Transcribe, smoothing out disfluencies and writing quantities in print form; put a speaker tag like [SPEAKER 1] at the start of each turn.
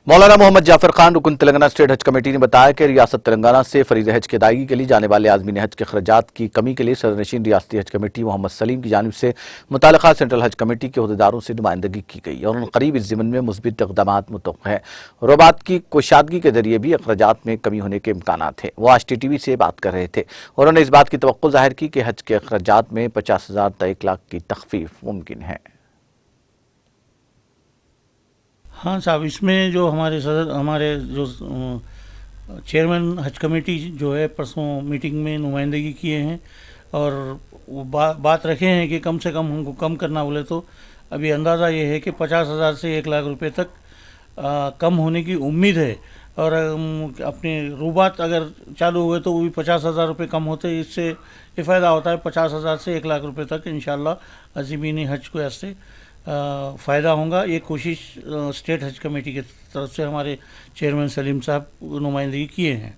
[SPEAKER 1] مولانا محمد جعفر خان رکن تلنگانہ اسٹیٹ حج کمیٹی نے بتایا کہ ریاست تلنگانہ سے فریض حج کی ادائیگی کے لیے جانے والے عازمین حج کے اخراجات کی کمی کے لیے صدرنشین ریاستی حج کمیٹی محمد سلیم کی جانب سے متعلقہ سینٹرل حج کمیٹی کے عہدیداروں سے نمائندگی کی گئی اور قریب اس ضمن میں مثبت اقدامات متوقع ہیں۔ رباط کی کشادگی کے ذریعے بھی اخراجات میں کمی ہونے کے امکانات ہیں۔ وہ آج ٹی ٹی وی سے بات کر رہے تھے اور انہوں نے اس بات کی توقع ظاہر کی کہ حج کے اخراجات میں 50,000 تا 1 لاکھ کی تخفیف ممکن ہے۔
[SPEAKER 2] ہاں صاحب، اس میں جو ہمارے جو چیئرمین حج کمیٹی جو ہے پرسوں میٹنگ میں نمائندگی کیے ہیں اور وہ بات رکھے ہیں کہ کم سے کم ہم کو کم کرنا بولے تو ابھی اندازہ یہ ہے کہ 50,000 سے 1 لاکھ روپے تک کم ہونے کی امید ہے، اور اپنے روبات اگر چالو ہوئے تو وہ بھی 50,000 روپے کم ہوتے، اس سے یہ فائدہ ہوتا ہے 50,000 سے 1 لاکھ روپے تک انشاءاللہ عازمین حج کو ایسے فائدہ ہوگا۔ یہ کوشش اسٹیٹ حج کمیٹی کی طرف سے ہمارے چیئرمین سلیم صاحب نمائندگی کیے ہیں۔